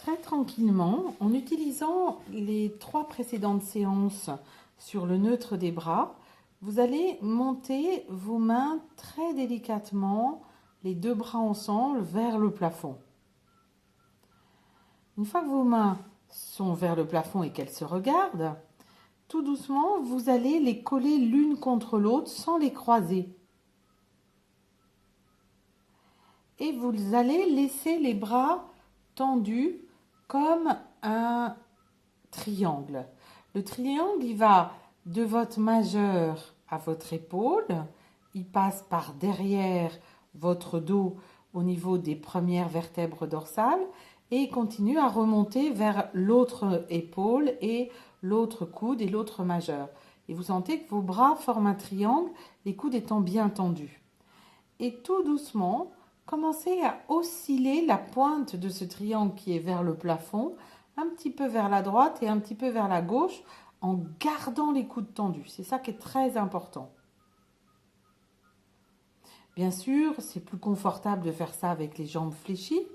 Très tranquillement, en utilisant les 3 précédentes séances sur le neutre des bras, vous allez monter vos mains très délicatement, les 2 bras ensemble, vers le plafond. Une fois que vos mains sont vers le plafond et qu'elles se regardent, tout doucement, vous allez les coller l'une contre l'autre sans les croiser. Et vous allez laisser les bras tendus comme un triangle. Le triangle, il va de votre majeur à votre épaule, il passe par derrière votre dos au niveau des premières vertèbres dorsales et il continue à remonter vers l'autre épaule et l'autre coude et l'autre majeur. Et vous sentez que vos bras forment un triangle, les coudes étant bien tendus. Et tout doucement, commencez à osciller la pointe de ce triangle qui est vers le plafond, un petit peu vers la droite et un petit peu vers la gauche, en gardant les coudes tendus. C'est ça qui est très important. Bien sûr, c'est plus confortable de faire ça avec les jambes fléchies.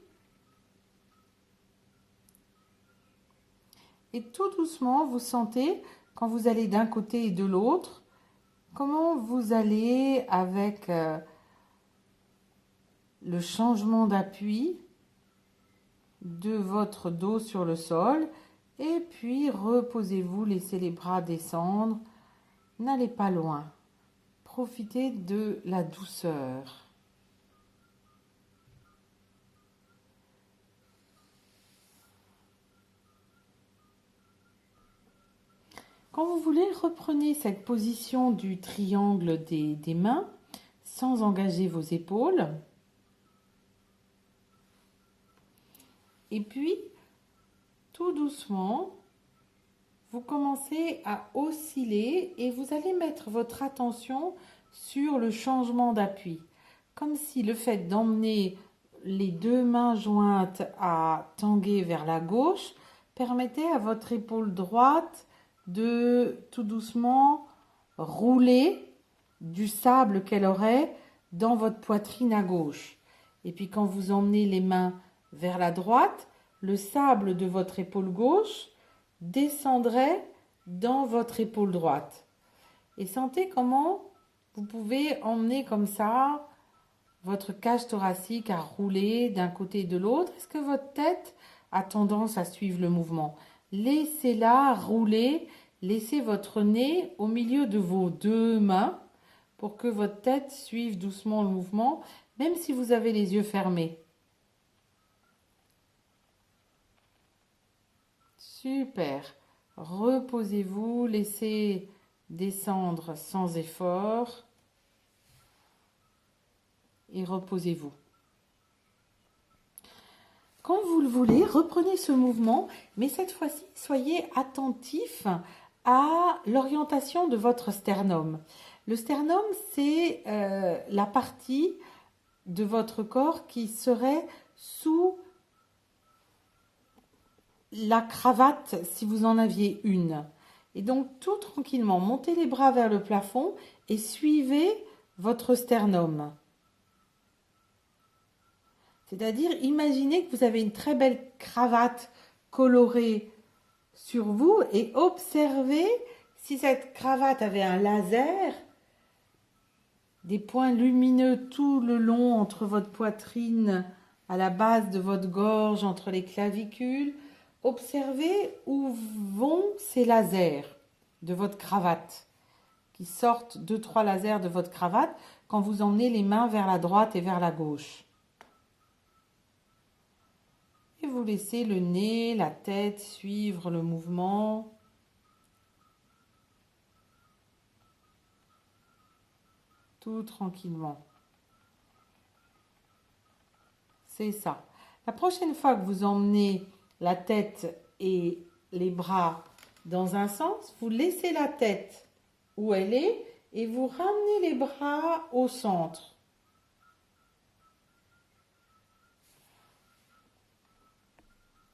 Et tout doucement, vous sentez, quand vous allez d'un côté et de l'autre, comment vous allez avec le changement d'appui de votre dos sur le sol. Et puis, reposez-vous, laissez les bras descendre. N'allez pas loin. Profitez de la douceur. Quand vous voulez, reprenez cette position du triangle des mains sans engager vos épaules. Et puis, tout doucement, vous commencez à osciller et vous allez mettre votre attention sur le changement d'appui. Comme si le fait d'emmener les 2 mains jointes à tanguer vers la gauche permettait à votre épaule droite de tout doucement rouler du sable qu'elle aurait dans votre poitrine à gauche. Et puis quand vous emmenez les mains vers la droite, le sable de votre épaule gauche descendrait dans votre épaule droite. Et sentez comment vous pouvez emmener comme ça votre cage thoracique à rouler d'un côté et de l'autre. Est-ce que votre tête a tendance à suivre le mouvement? Laissez-la rouler, laissez votre nez au milieu de vos 2 mains pour que votre tête suive doucement le mouvement, même si vous avez les yeux fermés. Super. Reposez-vous, laissez descendre sans effort et reposez-vous. Quand vous le voulez, reprenez ce mouvement, mais cette fois-ci, soyez attentif à l'orientation de votre sternum. Le sternum, c'est la partie de votre corps qui serait sous la cravate si vous en aviez une. Et donc, tout tranquillement, montez les bras vers le plafond et suivez votre sternum. C'est-à-dire, imaginez que vous avez une très belle cravate colorée sur vous et observez si cette cravate avait un laser, des points lumineux tout le long entre votre poitrine, à la base de votre gorge, entre les clavicules. Observez où vont ces lasers de votre cravate, qui sortent 2-3 lasers de votre cravate quand vous emmenez les mains vers la droite et vers la gauche. Et vous laissez le nez, la tête suivre le mouvement. Tout tranquillement. C'est ça. La prochaine fois que vous emmenez la tête et les bras dans un sens, vous laissez la tête où elle est et vous ramenez les bras au centre.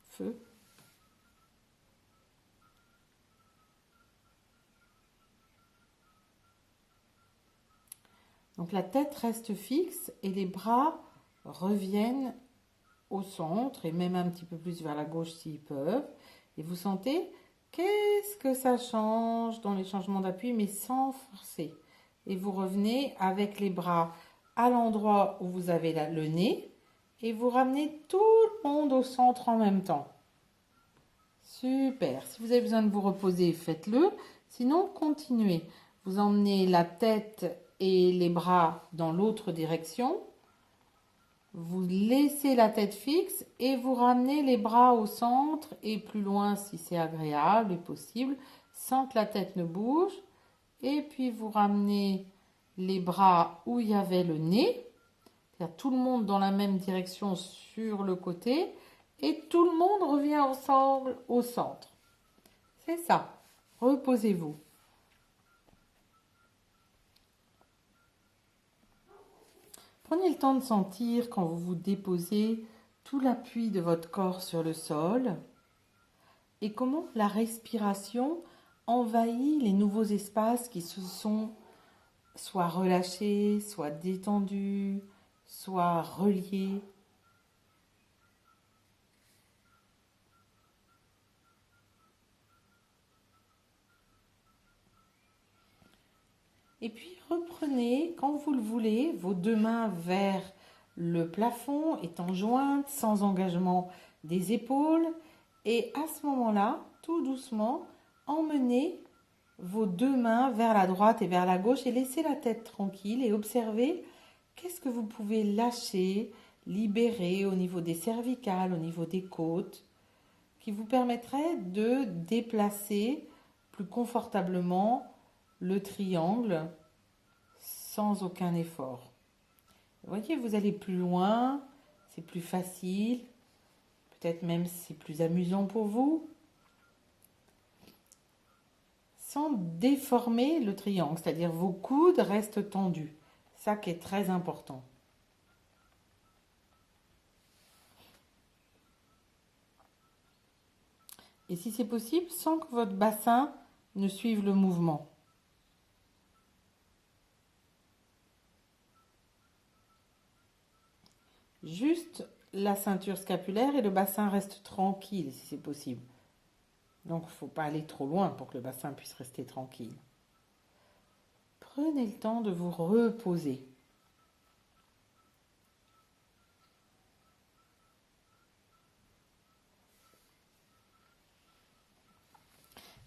Feu. Donc la tête reste fixe et les bras reviennent au centre et même un petit peu plus vers la gauche s'ils peuvent. Et vous sentez qu'est-ce que ça change dans les changements d'appui, mais sans forcer. Et vous revenez avec les bras à l'endroit où vous avez le nez et vous ramenez tout le monde au centre en même temps. Super. Si vous avez besoin de vous reposer, faites-le. Sinon, continuez. Vous emmenez la tête et les bras dans l'autre direction. Vous laissez la tête fixe et vous ramenez les bras au centre et plus loin si c'est agréable et possible, sans que la tête ne bouge. Et puis vous ramenez les bras où il y avait le nez, c'est-à-dire tout le monde dans la même direction sur le côté, et tout le monde revient ensemble au centre. C'est ça. Reposez-vous. Prenez le temps de sentir quand vous vous déposez tout l'appui de votre corps sur le sol et comment la respiration envahit les nouveaux espaces qui se sont soit relâchés, soit détendus, soit reliés. Et puis reprenez, quand vous le voulez, vos deux mains vers le plafond, étant jointes, sans engagement des épaules. Et à ce moment-là, tout doucement, emmenez vos deux mains vers la droite et vers la gauche et laissez la tête tranquille et observez qu'est-ce que vous pouvez lâcher, libérer au niveau des cervicales, au niveau des côtes, qui vous permettrait de déplacer plus confortablement le triangle sans aucun effort. Vous voyez, vous allez plus loin, c'est plus facile, peut-être même c'est plus amusant pour vous, sans déformer le triangle, c'est-à-dire vos coudes restent tendus. Ça qui est très important. Et si c'est possible, sans que votre bassin ne suive le mouvement. Juste la ceinture scapulaire et le bassin reste tranquille si c'est possible. Donc il ne faut pas aller trop loin pour que le bassin puisse rester tranquille. Prenez le temps de vous reposer.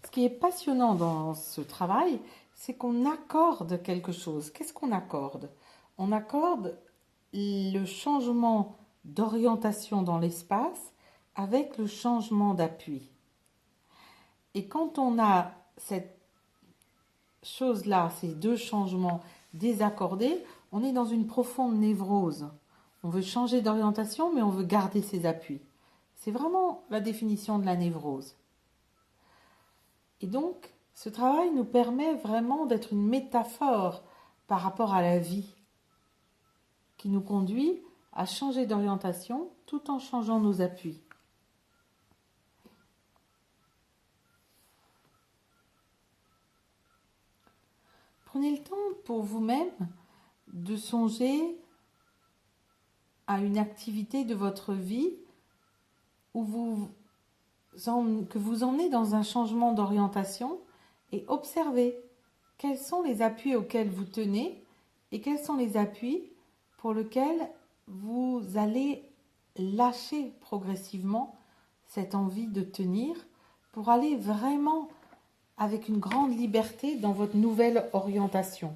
Ce qui est passionnant dans ce travail, c'est qu'on accorde quelque chose. Qu'est-ce qu'on accorde? On accorde le changement d'orientation dans l'espace avec le changement d'appui. Et quand on a cette chose-là, ces deux changements désaccordés, on est dans une profonde névrose. On veut changer d'orientation, mais on veut garder ses appuis. C'est vraiment la définition de la névrose. Et donc, ce travail nous permet vraiment d'être une métaphore par rapport à la vie, qui nous conduit à changer d'orientation tout en changeant nos appuis. Prenez le temps pour vous-même de songer à une activité de votre vie que vous emmenez dans un changement d'orientation et observez quels sont les appuis auxquels vous tenez et quels sont les appuis pour lesquels vous allez lâcher progressivement cette envie de tenir pour aller vraiment avec une grande liberté dans votre nouvelle orientation.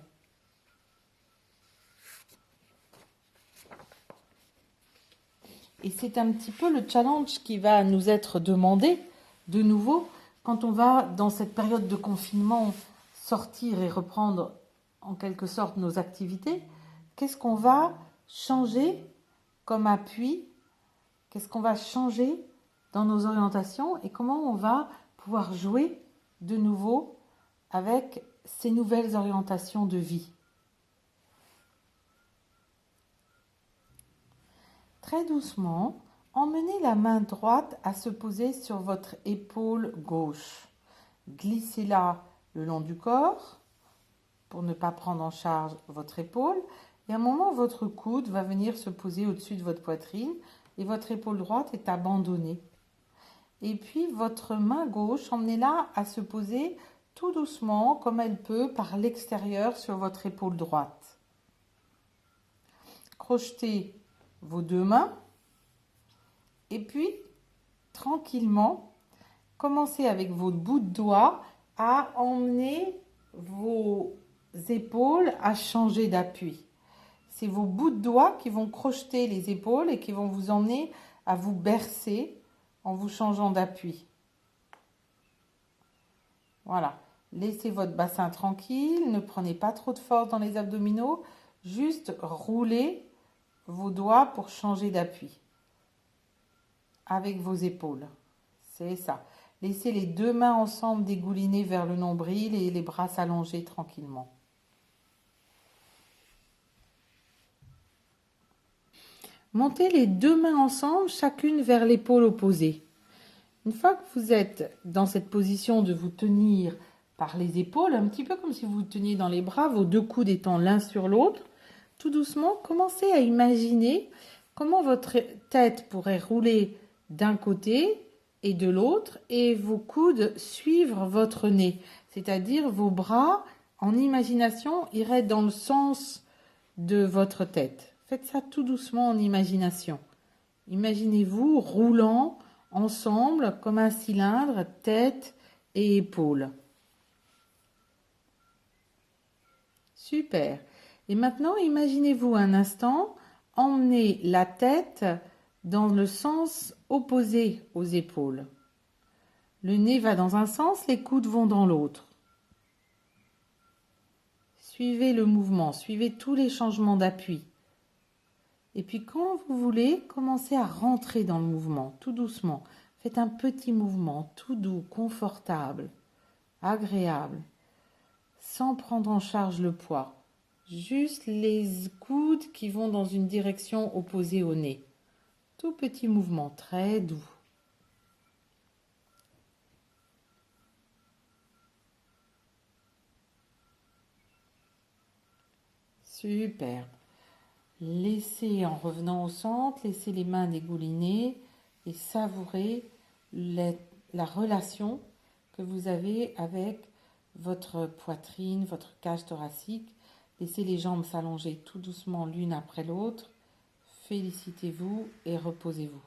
Et c'est un petit peu le challenge qui va nous être demandé de nouveau quand on va dans cette période de confinement sortir et reprendre en quelque sorte nos activités. Qu'est-ce qu'on va changer comme appui? Qu'est-ce qu'on va changer dans nos orientations et comment on va pouvoir jouer de nouveau avec ces nouvelles orientations de vie? Très doucement, emmenez la main droite à se poser sur votre épaule gauche. Glissez-la le long du corps pour ne pas prendre en charge votre épaule. Et à un moment, votre coude va venir se poser au-dessus de votre poitrine et votre épaule droite est abandonnée. Et puis votre main gauche, emmenez-la à se poser tout doucement comme elle peut par l'extérieur sur votre épaule droite. Crochetez vos deux mains et puis tranquillement, commencez avec vos bouts de doigts à emmener vos épaules à changer d'appui. C'est vos bouts de doigts qui vont crocheter les épaules et qui vont vous emmener à vous bercer en vous changeant d'appui. Voilà. Laissez votre bassin tranquille, ne prenez pas trop de force dans les abdominaux, juste roulez vos doigts pour changer d'appui avec vos épaules. C'est ça. Laissez les deux mains ensemble dégouliner vers le nombril et les bras s'allonger tranquillement. Montez les deux mains ensemble, chacune vers l'épaule opposée. Une fois que vous êtes dans cette position de vous tenir par les épaules, un petit peu comme si vous vous teniez dans les bras, vos deux coudes étant l'un sur l'autre, tout doucement, commencez à imaginer comment votre tête pourrait rouler d'un côté et de l'autre et vos coudes suivre votre nez. C'est-à-dire vos bras, en imagination, iraient dans le sens de votre tête. Faites ça tout doucement en imagination. Imaginez-vous roulant ensemble comme un cylindre, tête et épaules. Super. Et maintenant, imaginez-vous un instant emmener la tête dans le sens opposé aux épaules. Le nez va dans un sens, les coudes vont dans l'autre. Suivez le mouvement, suivez tous les changements d'appui. Et puis quand vous voulez, commencez à rentrer dans le mouvement, tout doucement. Faites un petit mouvement, tout doux, confortable, agréable, sans prendre en charge le poids. Juste les coudes qui vont dans une direction opposée au nez. Tout petit mouvement, très doux. Super. Laissez, en revenant au centre, laissez les mains dégouliner et savourer la relation que vous avez avec votre poitrine, votre cage thoracique. Laissez les jambes s'allonger tout doucement l'une après l'autre. Félicitez-vous et reposez-vous.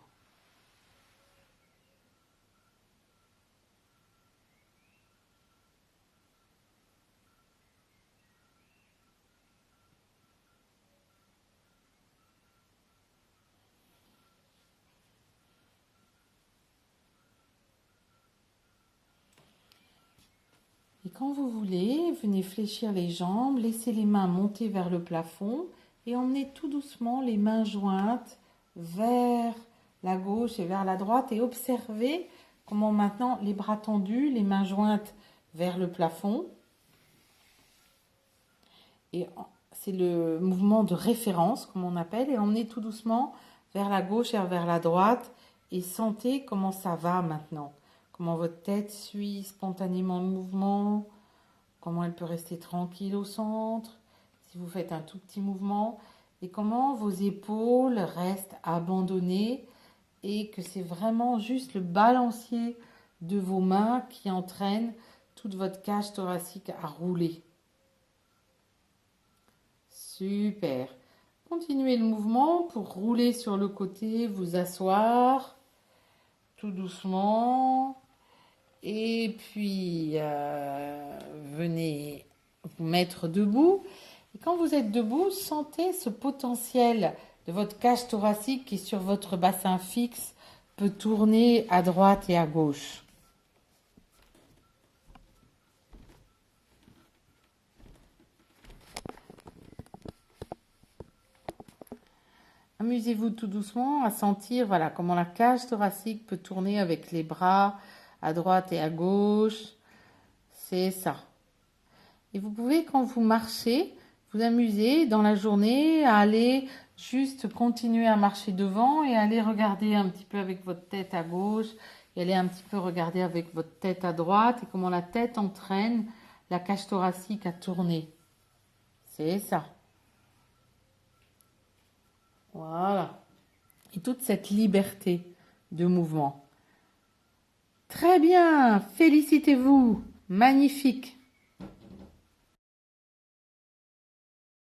Et quand vous voulez, venez fléchir les jambes, laissez les mains monter vers le plafond et emmenez tout doucement les mains jointes vers la gauche et vers la droite et observez comment maintenant les bras tendus, les mains jointes vers le plafond. Et c'est le mouvement de référence, comme on appelle, et emmenez tout doucement vers la gauche et vers la droite et sentez comment ça va maintenant. Comment votre tête suit spontanément le mouvement, comment elle peut rester tranquille au centre, si vous faites un tout petit mouvement, et comment vos épaules restent abandonnées et que c'est vraiment juste le balancier de vos mains qui entraîne toute votre cage thoracique à rouler. Super. Continuez le mouvement pour rouler sur le côté, vous asseoir tout doucement. Et puis, venez vous mettre debout. Et quand vous êtes debout, sentez ce potentiel de votre cage thoracique qui, sur votre bassin fixe, peut tourner à droite et à gauche. Amusez-vous tout doucement à sentir voilà, comment la cage thoracique peut tourner avec les bras à droite et à gauche. C'est ça. Et vous pouvez, quand vous marchez, vous amuser dans la journée à aller juste continuer à marcher devant et aller regarder un petit peu avec votre tête à gauche et aller un petit peu regarder avec votre tête à droite et comment la tête entraîne la cage thoracique à tourner. C'est ça. Voilà. et toute cette liberté de mouvement. Très bien, félicitez-vous, magnifique.